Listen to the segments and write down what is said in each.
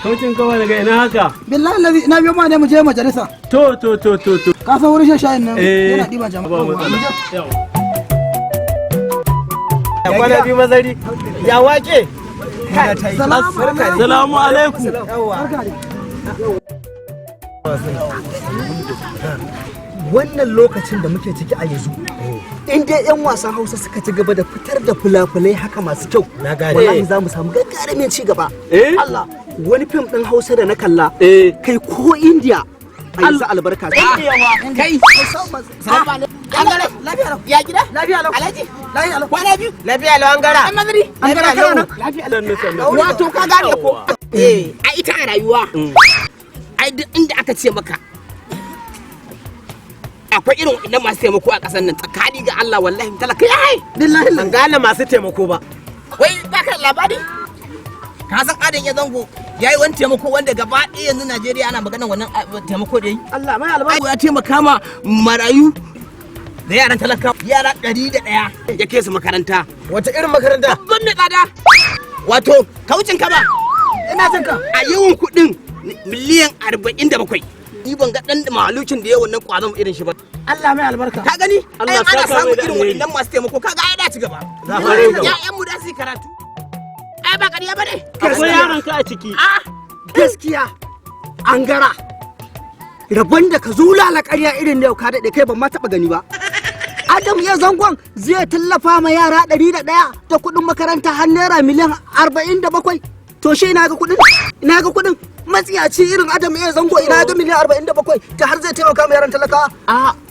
Kaucin kama daga ina haka? Billahi lazi ina biyo ma ne mu je majalisa. To. Ka san wurin shayin nan yana diba jama'a. Ba matsala. Ya kwana bi mazari. Ya wake. Salamu alaikum. Wannan lokacin da muke ciki a yanzu in dai yan wasan Hausa suka ci gaba da fitar da fulafulai haka masu kyau wallahi za mu samu gagarumin ci gaba. Allah wani fim din Hausa da na kalla kai ko India a yanzu albarka kai ya gida lafiya lau alhaji lafiya lau kwana biyu lafiya lau an gara lafiya lau wato ka gane ko a ita a rayuwa ai duk inda aka ce maka akwai irin waɗannan masu taimako a ƙasar nan tsakani ga Allah wallahi talaka yayi billahi ban gane masu taimako ba wai baka labari ka san adan ya zango yayi wani taimako wanda gaba ɗaya yanzu Najeriya ana magana wannan taimako da yi Allah mai albarka ya taimaka ma marayu da yaran talaka yara 101 ya kai su makaranta wata irin makaranta babban mai tsada wato kaucin ka ba ina jin ka a yawan kuɗin miliyan 47 ni ban ga dan malukin da yawan nan kwazon irin shi ba Allah mai albarka ka gani Allah ana samu irin wannan masu taimako kaga ai da ci gaba ya'yan mu da su karatu ai ba kariya bane akwai yaron ka a ciki gaskiya an gara rabon da ka zulala ƙarya irin da yau ka daɗe kai ban ma taɓa gani ba Adam ya zangon zai tallafa ma yara 101 da kuɗin makaranta har naira miliyan 47 to shi ina ga kuɗin matsiyaci irin Adam ya zango ina ga miliyan 47 ta har zai taimaka ma yaran talakawa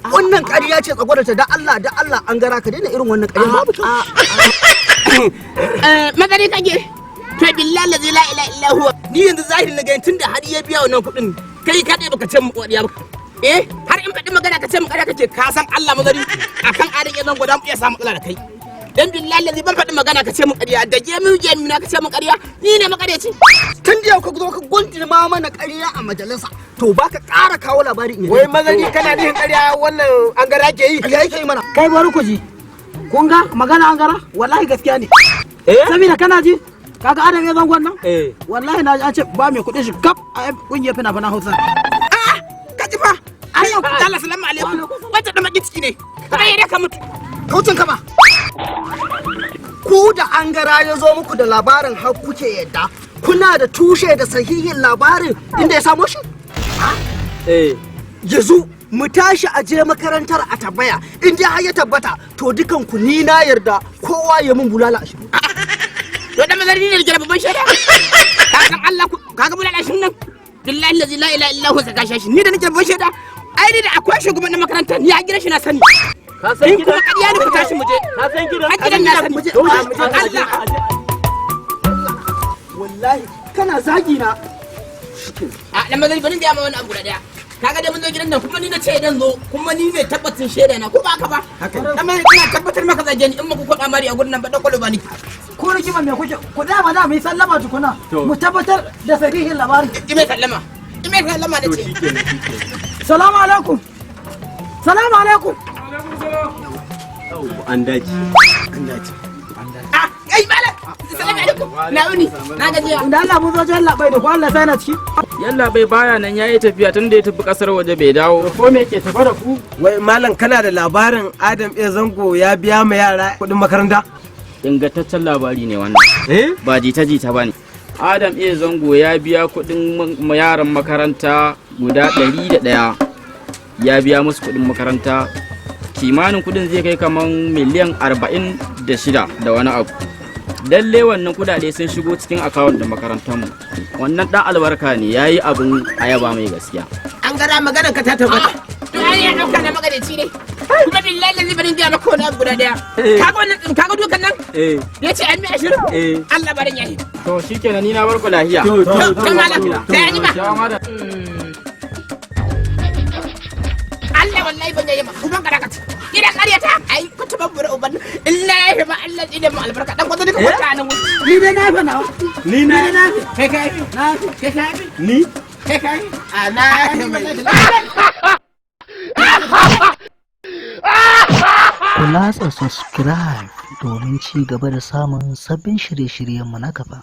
wannan ƙarya ce tsagwarta da Allah an gara ka daina irin wannan ƙarya babu kyau magani kake to billahi la ilaha illa huwa ni yanzu zahiri na ga tunda har ya biya wannan kuɗin kai ka dai baka ce mu wadiya ba har in faɗi magana ka ce mu ƙarya kake ka san Allah mazari akan adan ya zango da mu iya samu matsala da kai dan billahi lazi ban faɗi magana ka ce mu ƙarya da je na ka ce mu ƙarya ni ne makareci tun da ka zo ka gunti ma mana ƙarya a majalisa to baka ƙara kawo labari in wai mazari kana nihin ƙarya wannan an gara ke yi yake yi mana Kai bari ku ji. Kun ga magana an gara? Wallahi gaskiya ne. Sabida kana ji? Kaga Adam ya zangon nan? Wallahi na ji an ce ba mai kuɗin shi kaf a kungiyar fina-finan Hausa. Ka ji fa ayyo Allah salamu alaikum wata da maki ciki ne kai da ka mutu kaucin ka ba ku da an gara ya zo muku da labarin har kuke yadda kuna da tushe da sahihin labarin inda ya samo shi yanzu mu tashi a je makarantar a tabbaya in dai har ya tabbata to dukan ku ni na yarda kowa ya mun bulala 20 to da mazari ne da babban shaida ka san Allah kaga bulala 20 nan billahi la ilaha illa huwa saka shi ni da nake babban shaida ai da akwai shugaban makarantar ni a gidan shi na sani ka san gidan kuma kariya ne ku tashi mu je ka san gidan a gidan na sani Allah wallahi kana zagi na da mazari bari da ma wani abu da daya kaga da mun zo gidan nan kuma ni na ce dan zo kuma ni ne tabbatin shaida na ko ba ka ba amma ina tabbatar maka zage ni in muku koda mari a gurin nan ba dan kwalo ba ni Ko rigima me kuke? Ku da ma da mu yi sallama tukuna. Mu tabbatar da sahihin labarin. ime sallama da ce Salamu alaikum. Salamu alaikum. an daji ai malam salamu alaikum na wuni na gajiya Da Allah mun zo jan labai da ku Allah sai na ciki. Yalla bai baya nan yayi tafiya tun da ya tafi kasar waje bai dawo. Ko me ke tafa da ku? Wai malam kana da labarin Adam A Zango ya biya ma yara kuɗin makaranta? Ingantaccen labari ne wannan. Ba jita-jita bane. Adam A Zango ya biya kuɗin yaran makaranta guda 101. Ya biya musu kuɗin makaranta kimanin kuɗin zai kai kaman miliyan 46 da wani abu. Lalle wannan kudade sun shigo cikin akawun da makarantarmu. Wannan dan albarka ne yayi abun ayaba mai gaskiya. an gara maganar ka ta tabbata to ai ya dauka na magareci ne kuma billahi lazi barin ga maka wani abu guda daya kaga wannan kaga dukan nan yace an mi 20 Allah barin yayi To shikenan ni na barku lahiya. to malam sai an yi ba Allah wallahi ban yayi ba kuma kada ka ci ina karyata ai ku ta babbura uban illa ya ba Allah ya da mu albarka dan kwata duka kwata nan Ni dai na fa nawa. ni na kai ni ana Ku latsa subscribe domin ci gaba da samun sabbin shirye-shiryenmu na gaba.